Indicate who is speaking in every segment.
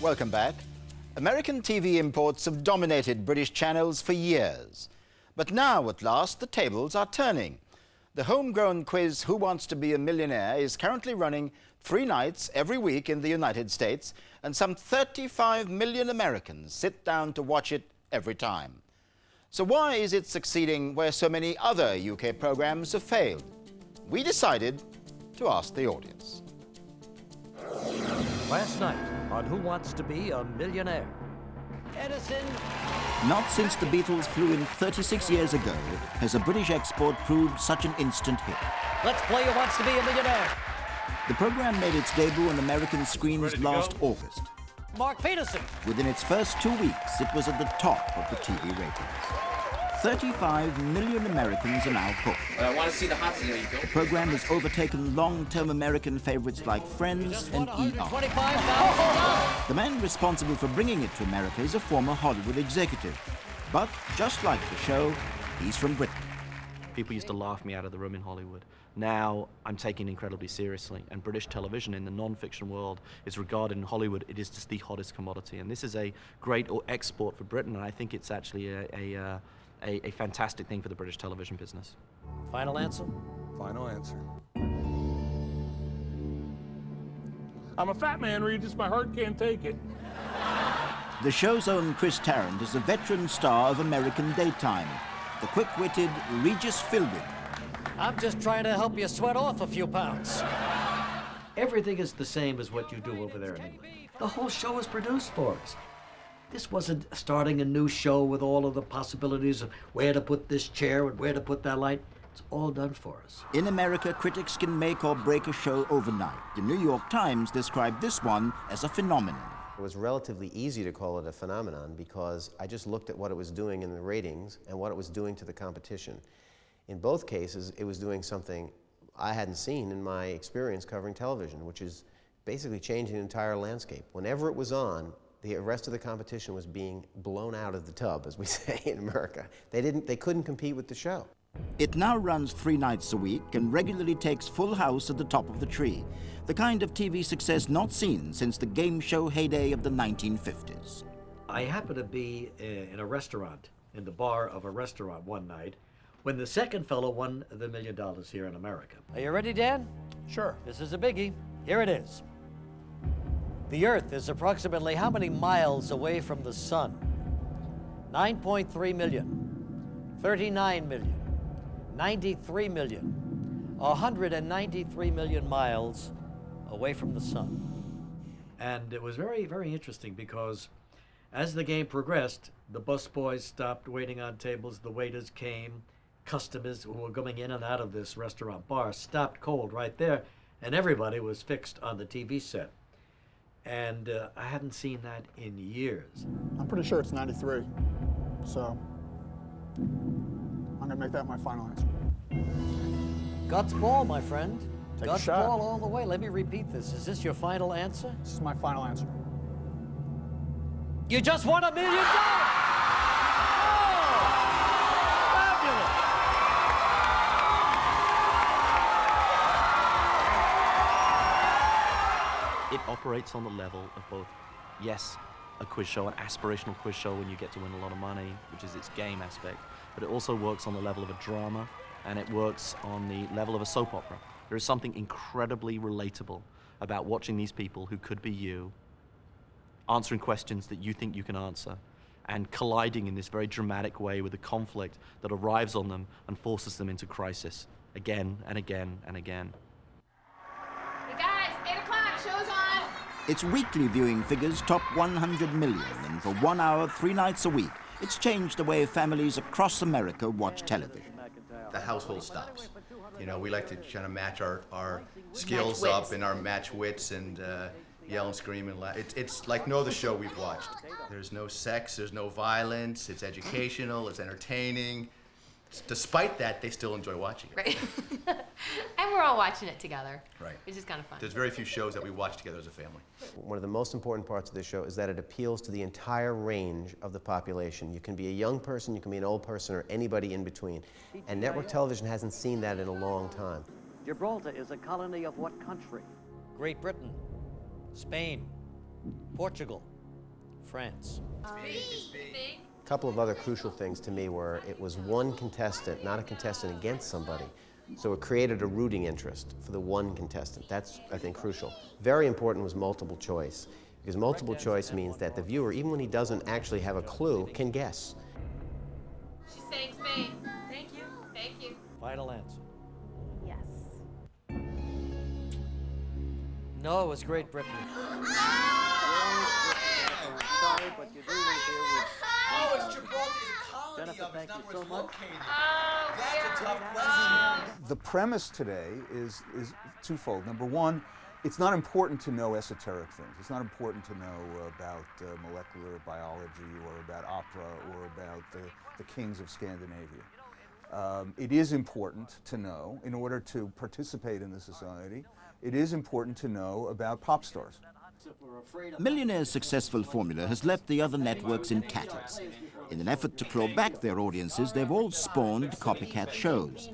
Speaker 1: Welcome back. American TV imports have dominated British channels for years. But now, at last, the tables are turning. The homegrown quiz Who Wants to Be a Millionaire is currently running 3 nights every week in the United States, and some 35 million Americans sit down to watch it every time. So why is it succeeding where so many other UK programs have failed? We decided to ask the audience.
Speaker 2: Last night on Who Wants to Be a Millionaire? Edison.
Speaker 1: Not since the Beatles flew in 36 years ago has a British export proved such an instant hit.
Speaker 2: Let's play Who Wants to Be a Millionaire.
Speaker 1: The program made its debut on American screens last August.
Speaker 2: Mark Peterson.
Speaker 1: Within its first 2 weeks, it was at the top of the TV ratings. 35 million Americans are now hooked.
Speaker 3: I want to see the hot seat.
Speaker 1: The program has overtaken long-term American favorites like Friends and ER. The man responsible for bringing it to America is a former Hollywood executive. But just like the show, he's from Britain.
Speaker 4: People used to laugh me out of the room in Hollywood. Now I'm taken incredibly seriously, and British television in the non-fiction world is regarded in Hollywood, it is just the hottest commodity. And this is a great export for Britain, and I think it's actually a fantastic thing for the British television business.
Speaker 2: Final answer?
Speaker 5: Final answer. I'm a fat man, Regis. My heart can't take it.
Speaker 1: The show's own Chris Tarrant is a veteran star of American daytime, the quick-witted Regis Philbin.
Speaker 2: I'm just trying to help you sweat off a few pounds. Everything is the same as what you do over there in England. The whole show is produced for us. This wasn't starting a new show with all of the possibilities of where to put this chair and where to put that light. It's all done for us.
Speaker 1: In America, critics can make or break a show overnight. The New York Times described this one as a phenomenon.
Speaker 6: It was relatively easy to call it a phenomenon because I just looked at what it was doing in the ratings and what it was doing to the competition. In both cases, it was doing something I hadn't seen in my experience covering television, which is basically changing the entire landscape. Whenever it was on, the rest of the competition was being blown out of the tub, as we say in America. They couldn't compete with the show.
Speaker 1: It now runs 3 nights a week and regularly takes Full House at the top of the tree, the kind of TV success not seen since the game show heyday of the 1950s.
Speaker 2: I happened to be in a restaurant, in the bar of a restaurant one night, when the second fellow won the $1 million here in America. Are you ready, Dan?
Speaker 5: Sure.
Speaker 2: This is a biggie. Here it is. The Earth is approximately how many miles away from the sun? 9.3 million, 39 million, 93 million, 193 million miles away from the sun. And it was very, very interesting because as the game progressed, the busboys stopped waiting on tables, the waiters came, customers who were coming in and out of this restaurant bar stopped cold right there, and everybody was fixed on the TV set. And I hadn't seen that in years.
Speaker 7: I'm pretty sure it's 93, so I'm gonna make that my final answer.
Speaker 2: Guts ball, my friend.
Speaker 7: Take a
Speaker 2: Guts
Speaker 7: shot.
Speaker 2: ball all the way. Let me repeat this. Is this your final answer?
Speaker 7: This is my final answer.
Speaker 2: You just won $1 million!
Speaker 4: It operates on the level of both, yes, a quiz show, an aspirational quiz show when you get to win a lot of money, which is its game aspect, but it also works on the level of a drama, and it works on the level of a soap opera. There is something incredibly relatable about watching these people who could be you, answering questions that you think you can answer, and colliding in this very dramatic way with a conflict that arrives on them and forces them into crisis again and again and again.
Speaker 8: Hey guys, 8 o'clock, show's on!
Speaker 1: Its weekly viewing figures top 100 million, and for 1 hour, 3 nights a week, it's changed the way families across America watch television.
Speaker 9: The household stops. You know, we like to kind of match our skills up and our match wits and yell and scream and laugh. It's like no other show we've watched. There's no sex, there's no violence, it's educational, it's entertaining. Despite that, they still enjoy watching it.
Speaker 8: Right. And we're all watching it together.
Speaker 9: Right.
Speaker 8: Which is kind of fun.
Speaker 9: There's very few shows that we watch together as a family.
Speaker 6: One of the most important parts of this show is that it appeals to the entire range of the population. You can be a young person, you can be an old person, or anybody in between. And network television hasn't seen that in a long time.
Speaker 2: Gibraltar is a colony of what country? Great Britain, Spain, Portugal, France.
Speaker 8: Me.
Speaker 6: A couple of other crucial things to me were it was one contestant, not a contestant against somebody. So it created a rooting interest for the one contestant. That's, I think, crucial. Very important was multiple choice, because multiple choice means that the viewer, even when he doesn't actually have a clue, can guess.
Speaker 8: She's saying Spain. Thank you. Thank you.
Speaker 2: Final answer.
Speaker 3: Yes.
Speaker 2: No, it was Great Britain.
Speaker 3: Sorry, but you do live here with.
Speaker 9: Oh, it's Gibraltar. It's a colony
Speaker 3: Jennifer,
Speaker 9: of it.
Speaker 3: thank
Speaker 9: It's not
Speaker 3: you
Speaker 9: where
Speaker 3: so
Speaker 9: it's
Speaker 3: much.
Speaker 9: located.
Speaker 8: Oh,
Speaker 9: That's a
Speaker 8: yeah.
Speaker 9: tough question.
Speaker 10: The premise today is twofold. Number one, it's not important to know esoteric things. It's not important to know about molecular biology or about opera or about the kings of Scandinavia. It is important to know, in order to participate in the society, it is important to know about pop stars.
Speaker 1: Millionaire's successful formula has left the other networks in tatters. In an effort to claw back their audiences, they've all spawned copycat shows.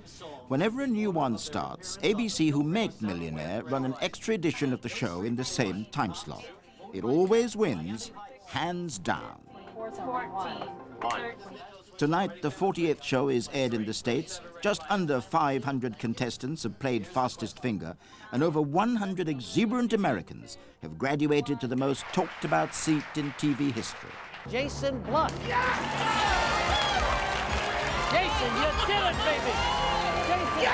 Speaker 1: Whenever a new one starts, ABC, who make Millionaire, run an extra edition of the show in the same time slot. It always wins, hands down.
Speaker 8: 14. 13.
Speaker 1: Tonight, the 48th show is aired in the States. Just under 500 contestants have played fastest finger, and over 100 exuberant Americans have graduated to the most talked-about seat in TV history.
Speaker 2: Jason Blunt. Jason, you did it, baby! Jason!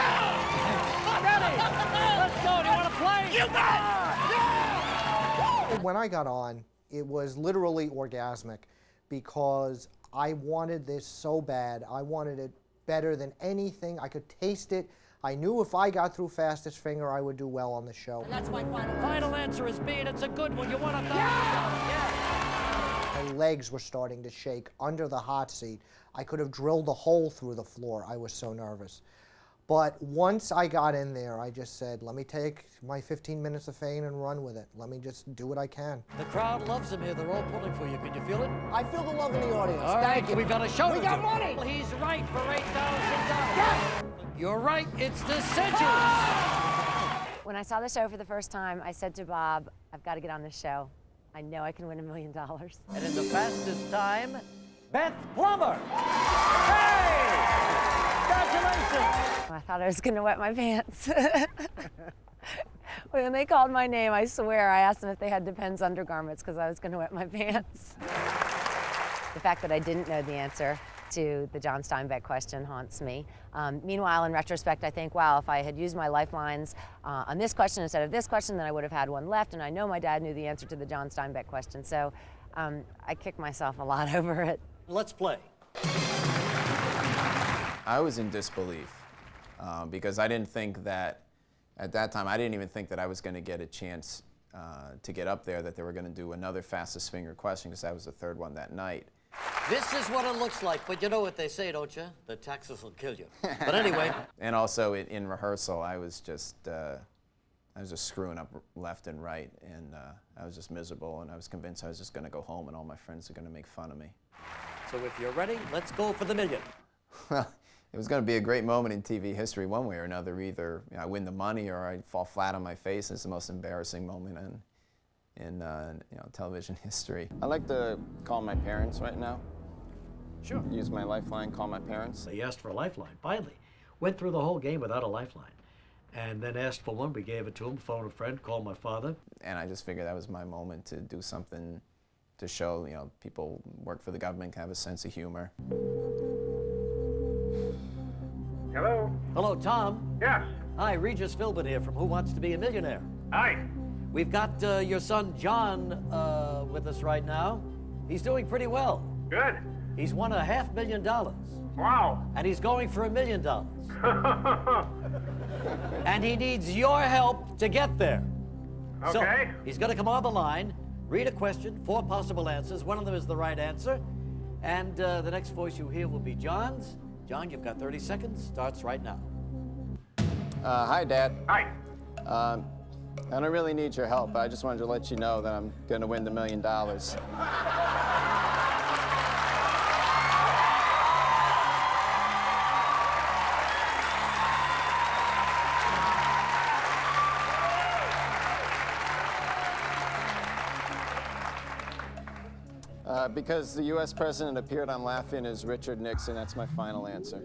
Speaker 2: Ready? Let's go. Do you want to play? You
Speaker 11: When I got on, it was literally orgasmic because I wanted this so bad. I wanted it better than anything. I could taste it. I knew if I got through fastest finger, I would do well on the show.
Speaker 2: And that's my final answer is B, and it's a good one. You want $1,000? Yeah!
Speaker 11: My legs were starting to shake under the hot seat. I could have drilled a hole through the floor. I was so nervous. But once I got in there, I just said, let me take my 15 minutes of fame and run with it. Let me just do what I can.
Speaker 2: The crowd loves him here. They're all pulling for you. Can you feel it?
Speaker 11: I feel the love in the audience.
Speaker 2: All right, we've got a show to
Speaker 11: We
Speaker 2: do.
Speaker 11: got money.
Speaker 2: He's right for $8,000. You're right. It's deciduous.
Speaker 3: When I saw the show for the first time, I said to Bob, I've got to get on this show. I know I can win $1 million.
Speaker 2: And in the fastest time, Beth Plummer. Hey! Congratulations!
Speaker 3: I thought I was going to wet my pants. When they called my name, I swear, I asked them if they had Depends undergarments because I was going to wet my pants. The fact that I didn't know the answer to the John Steinbeck question haunts me. Meanwhile, in retrospect, I think, wow, if I had used my lifelines on this question instead of this question, then I would have had one left, and I know my dad knew the answer to the John Steinbeck question, so I kick myself a lot over it.
Speaker 2: Let's play.
Speaker 12: I was in disbelief because I didn't think that, at that time, I didn't even think that I was going to get a chance to get up there, that they were going to do another fastest finger question, because that was the third one that night.
Speaker 2: This is what it looks like, but you know what they say, don't you? The taxes will kill you. But anyway.
Speaker 12: And also in rehearsal, I was just screwing up left and right, and I was just miserable, and I was convinced I was just going to go home and all my friends are going to make fun of me.
Speaker 2: So if you're ready, let's go for the $1 million.
Speaker 12: Well, it was going to be a great moment in TV history one way or another. Either I win the money or I fall flat on my face. It's the most embarrassing moment in television history.
Speaker 13: I'd like to call my parents right now.
Speaker 2: Sure.
Speaker 13: Use my lifeline, call my parents.
Speaker 2: They asked for a lifeline, finally. Went through the whole game without a lifeline. And then asked for one, we gave it to him, phoned a friend, called my father.
Speaker 12: And I just figured that was my moment to do something to show, people work for the government, can have a sense of humor.
Speaker 5: Hello?
Speaker 2: Hello, Tom.
Speaker 5: Yes.
Speaker 2: Hi, Regis Philbin here from Who Wants to Be a Millionaire.
Speaker 5: Hi.
Speaker 2: We've got your son, John, with us right now. He's doing pretty well.
Speaker 5: Good.
Speaker 2: He's won $500,000.
Speaker 5: Wow.
Speaker 2: And he's going for $1 million. And he needs your help to get there.
Speaker 5: Okay.
Speaker 2: So, he's going to come on the line, read a question, 4 possible answers. One of them is the right answer. And the next voice you hear will be John's. John, you've got 30 seconds. Starts right now.
Speaker 13: Hi, Dad.
Speaker 5: Hi.
Speaker 13: I don't really need your help. I just wanted to let you know that I'm going to win the $1 million. Because the U.S. president appeared on Laugh-In as Richard Nixon. That's my final answer.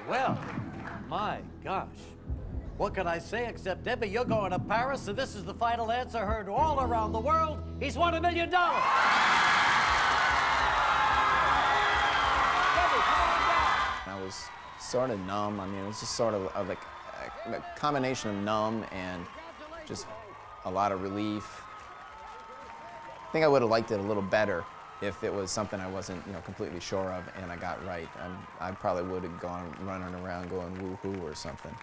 Speaker 2: Well, my gosh. What can I say except, Debbie, you're going to Paris, so this is the final answer heard all around the world. He's won $1 million. Debbie, come on down.
Speaker 12: I was sort of numb. I mean, it was just sort of like a combination of numb and just a lot of relief. I think I would have liked it a little better if it was something I wasn't, completely sure of and I got right. I probably would have gone running around going woo-hoo or something.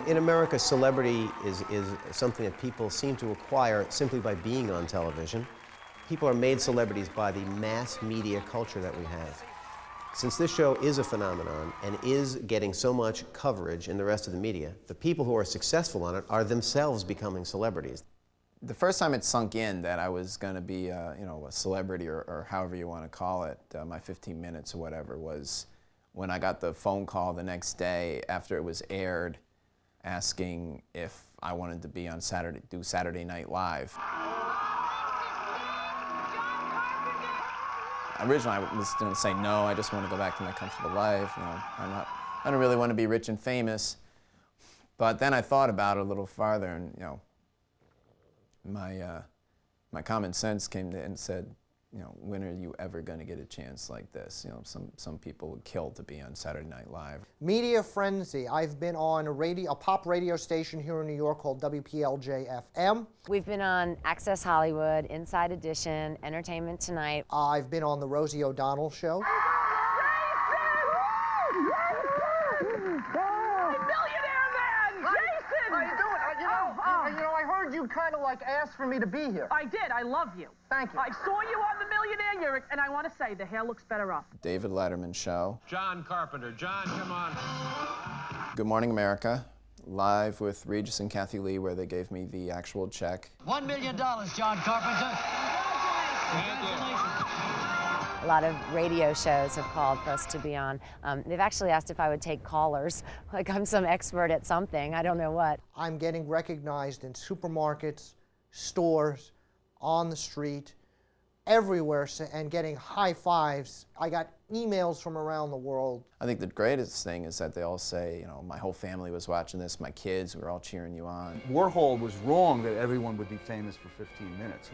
Speaker 6: In America, celebrity is something that people seem to acquire simply by being on television. People are made celebrities by the mass media culture that we have. Since this show is a phenomenon and is getting so much coverage in the rest of the media, the people who are successful on it are themselves becoming celebrities.
Speaker 12: The first time it sunk in that I was going to be, a celebrity or however you want to call it, my 15 minutes or whatever, was when I got the phone call the next day after it was aired, asking if I wanted to be on do Saturday Night Live. Originally, I was going to say no. I just want to go back to my comfortable life. I don't really want to be rich and famous. But then I thought about it a little farther, and my common sense came to and said, when are you ever going to get a chance like this? Some people would kill to be on Saturday Night Live.
Speaker 11: Media frenzy. I've been on a pop radio station here in New York called WPLJ-FM.
Speaker 3: We've been on Access Hollywood, Inside Edition, Entertainment Tonight.
Speaker 11: I've been on the Rosie O'Donnell Show.
Speaker 14: I heard you kind of like asked for me to be here.
Speaker 15: I did. I love you.
Speaker 14: Thank you.
Speaker 15: I saw you on The Millionaire, and I want to say the hair looks better off.
Speaker 12: David Letterman Show.
Speaker 16: John Carpenter. John, come on.
Speaker 12: Good Morning America, live with Regis and Kathy Lee, where they gave me the actual check.
Speaker 2: $1 million, John Carpenter. Congratulations.
Speaker 3: A lot of radio shows have called for us to be on. They've actually asked if I would take callers, like I'm some expert at something, I don't know what.
Speaker 11: I'm getting recognized in supermarkets, stores, on the street, everywhere, and getting high fives. I got emails from around the world.
Speaker 12: I think the greatest thing is that they all say, my whole family was watching this, my kids were all cheering you on.
Speaker 10: Warhol was wrong that everyone would be famous for 15 minutes.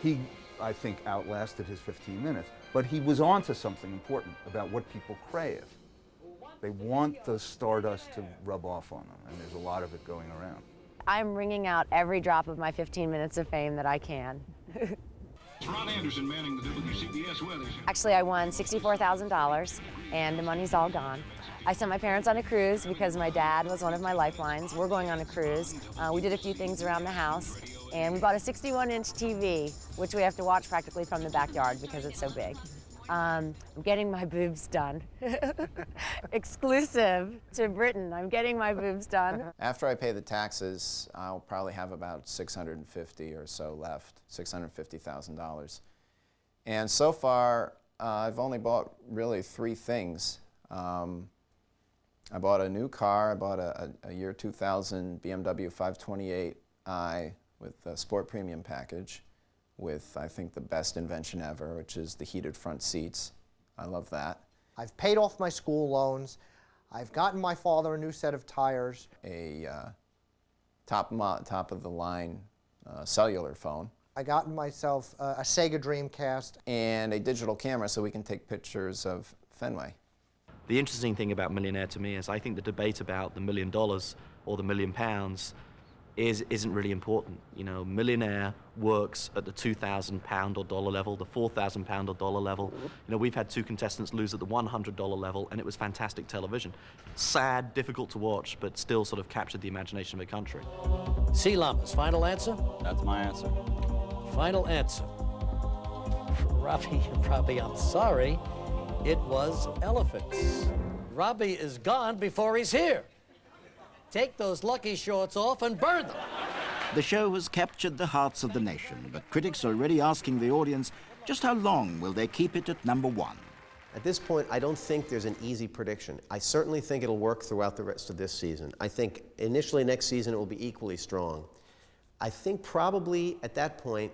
Speaker 10: He I think, outlasted his 15 minutes. But he was on to something important about what people crave. They want the stardust to rub off on them, and there's a lot of it going around.
Speaker 3: I'm wringing out every drop of my 15 minutes of fame that I can.
Speaker 16: Ron Anderson manning the WCBS weather.
Speaker 3: Actually, I won $64,000, and the money's all gone. I sent my parents on a cruise because my dad was one of my lifelines. We're going on a cruise. We did a few things around the house, and we bought a 61-inch TV, which we have to watch practically from the backyard because it's so big. I'm getting my boobs done. Exclusive to Britain, I'm getting my boobs done.
Speaker 12: After I pay the taxes, I'll probably have about $650,000 or so left, $650,000. And so far, I've only bought really 3 things. I bought a new car. I bought a year 2000 BMW 528i with a Sport Premium package with, I think, the best invention ever, which is the heated front seats. I love that.
Speaker 11: I've paid off my school loans. I've gotten my father a new set of tires.
Speaker 12: A top of the line cellular phone.
Speaker 11: I gotten myself a Sega Dreamcast. And
Speaker 12: a digital camera so we can take pictures of Fenway.
Speaker 4: The interesting thing about Millionaire to me is I think the debate about the $1 million or the £1 million isn't really important. You know, Millionaire works at the £2,000 or dollar level, the £4,000 or dollar level. You know, we've had 2 contestants lose at the $100 level, and it was fantastic television. Sad, difficult to watch, but still sort of captured the imagination of a country.
Speaker 2: C. Lamas, final answer?
Speaker 13: That's my answer.
Speaker 2: Final answer. Robbie, I'm sorry. It was elephants. Robbie is gone before he's here. Take those lucky shorts off and burn them.
Speaker 1: The show has captured the hearts of the nation, but critics are already asking the audience just how long will they keep it at #1.
Speaker 6: At this point, I don't think there's an easy prediction. I certainly think it'll work throughout the rest of this season. I think initially next season it will be equally strong. I think probably at that point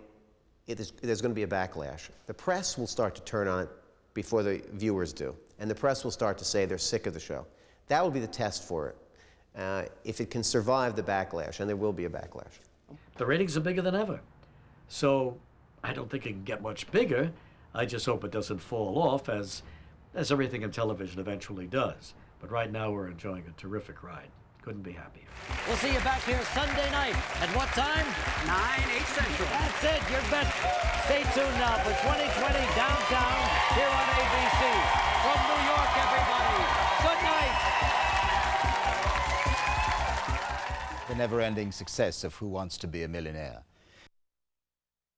Speaker 6: there's going to be a backlash. The press will start to turn on it before the viewers do, and the press will start to say they're sick of the show. That will be the test for it. If it can survive the backlash, and there will be a backlash.
Speaker 17: The ratings are bigger than ever. So I don't think it can get much bigger. I just hope it doesn't fall off as everything in television eventually does. But right now we're enjoying a terrific ride. Couldn't be happier.
Speaker 2: We'll see you back here Sunday night. At what time?
Speaker 18: 9, 8 Central.
Speaker 2: That's it. You're bet. Stay tuned now for 2020 Downtown here on ABC. From New York, everybody. Good night.
Speaker 1: The never-ending success of Who Wants to Be a Millionaire.